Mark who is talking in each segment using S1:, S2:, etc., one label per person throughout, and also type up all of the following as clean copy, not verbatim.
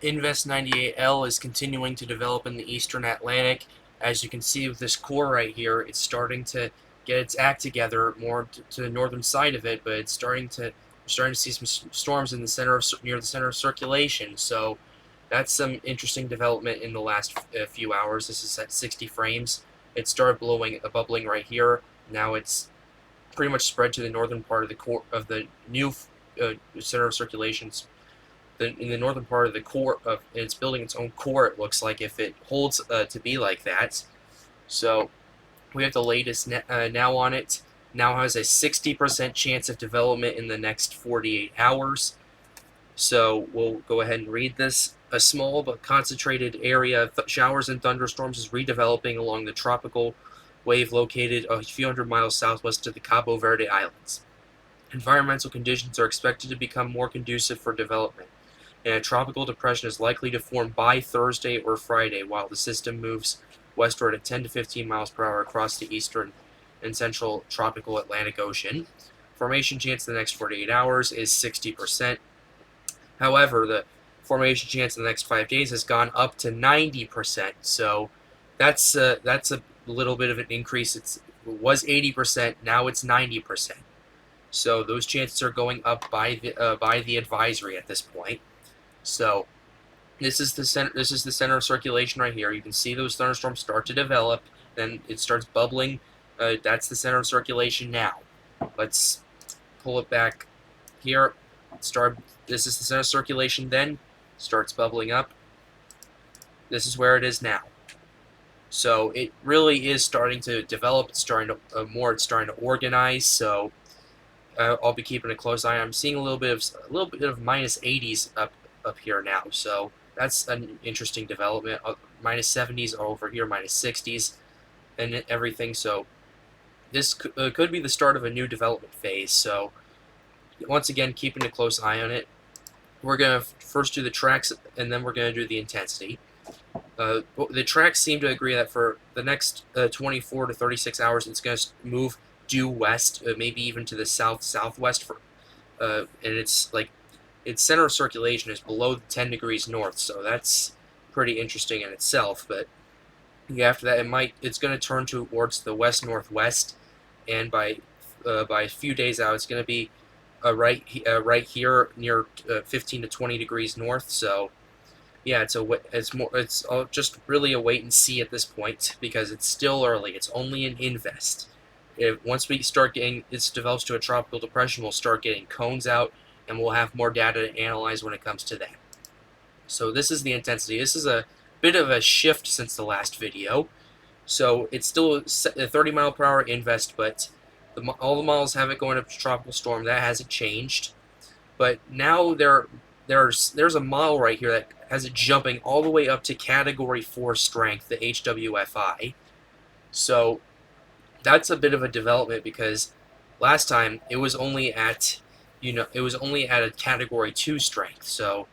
S1: Invest 98L is continuing to develop in the Eastern Atlantic. As you can see with this core right here, it's starting to get its act together more to the northern side of it, but it's starting to see some storms in the center of near the center of circulation. So that's some interesting development in the last few hours. This is at 60 frames. It started bubbling right here. Now it's pretty much spread to the northern part of the core of the new center of circulation in the northern part of the core of it's building its own core. It looks like if it holds to be like that. So we have the latest now on it. Now has a 60% chance of development in the next 48 hours. So we'll go ahead and read this. A small but concentrated area of showers and thunderstorms is redeveloping along the tropical wave located a few hundred miles southwest of the Cabo Verde Islands. Environmental conditions are expected to become more conducive for development, and a tropical depression is likely to form by Thursday or Friday while the system moves westward at 10 to 15 miles per hour across the eastern and central tropical Atlantic Ocean. Formation chance in the next 48 hours is 60%. However, the formation chance in the next 5 days has gone up to 90%. So that's a little bit of an increase. It was 80%, now it's 90%. So those chances are going up by the advisory at this point. So this is the center. This is the center of circulation right here. You can see those thunderstorms start to develop. Then it starts bubbling. That's the center of circulation now. Let's pull it back here. This is the center of circulation. Then starts bubbling up. This is where it is now. So it really is starting to develop. It's starting to It's starting to organize. So I'll be keeping a close eye. I'm seeing a little bit of minus 80s up here now. So that's an interesting development. Minus 70s over here, minus 60s, and everything. So this could be the start of a new development phase. So once again, keeping a close eye on it. We're going to first do the tracks, and then we're going to do the intensity. The tracks seem to agree that for the next 24 to 36 hours, it's going to move due west, maybe even to the southwest. And it's like its center of circulation is below 10 degrees north, so that's pretty interesting in itself. But after that, it's going to turn towards the west northwest, and by a few days out, it's going to be right here near 15 to 20 degrees north. So yeah, it's just really a wait and see at this point because it's still early. It's only an invest. Once we start getting it develops to a tropical depression, we'll start getting cones out, and we'll have more data to analyze when it comes to that. So this is the intensity. This is a bit of a shift since the last video. So it's still a 30 mile per hour invest, but all the models have it going up to tropical storm. That hasn't changed. But now there's a model right here that has it jumping all the way up to Category 4 strength, the HWFI. So that's a bit of a development because last time it was only at a Category 2 strength. So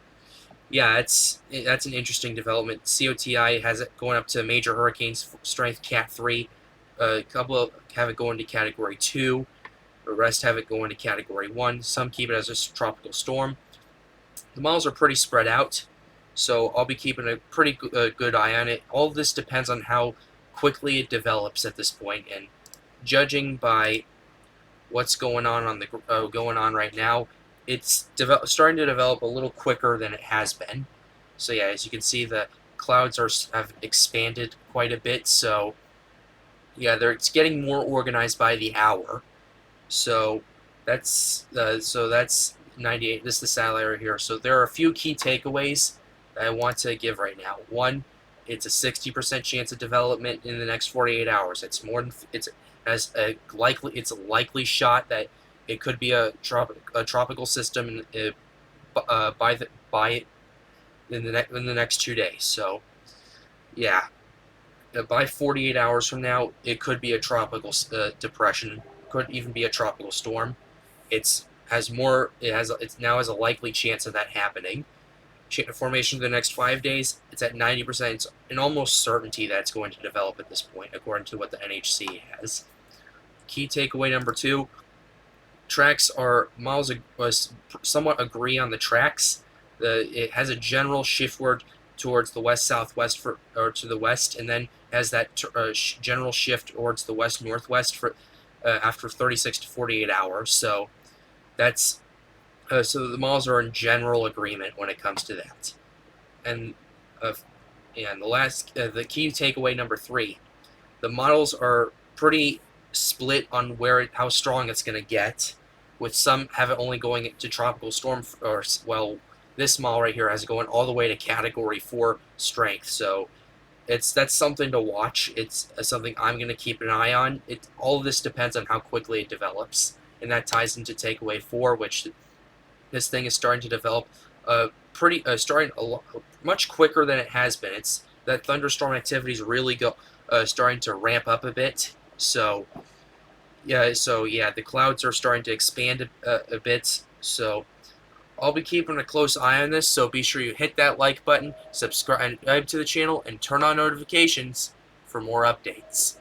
S1: yeah, that's an interesting development. COTI has it going up to major hurricanes strength Cat 3. A couple have it going to Category 2. The rest have it going to Category 1. Some keep it as a tropical storm. The models are pretty spread out, so I'll be keeping a pretty good eye on it. All of this depends on how quickly it develops at this point, and judging by what's going on right now, it's starting to develop a little quicker than it has been. So yeah, as you can see, the clouds have expanded quite a bit. So yeah, it's getting more organized by the hour. So that's 98. This is the satellite area here. So there are a few key takeaways that I want to give right now. One, it's a 60% chance of development in the next 48 hours. It's a likely shot that it could be a tropical system in the next 2 days. So yeah, by 48 hours from now, it could be a tropical depression. Could even be a tropical storm. It now has a likely chance of that happening. Formation of the next 5 days, it's at 90%. It's an almost certainty that it's going to develop at this point, according to what the NHC has. Key takeaway number 2: tracks models somewhat agree on the tracks, It has a general shiftward towards the west-southwest or to the west, and then has that general shift towards the west-northwest for after 36 to 48 hours. So that's so the models are in general agreement when it comes to that. And uh, and the key takeaway number 3, the models are pretty split on how strong it's going to get, with some have it only going to tropical storm, or well, this model right here has it going all the way to Category 4 strength. So that's something to watch. It's something I'm going to keep an eye on. All of this depends on how quickly it develops, and that ties into takeaway 4, which this thing is starting to develop starting much quicker than it has been. It's that thunderstorm activity is really starting to ramp up a bit. So yeah, the clouds are starting to expand a bit. So I'll be keeping a close eye on this. So be sure you hit that like button, subscribe to the channel, and turn on notifications for more updates.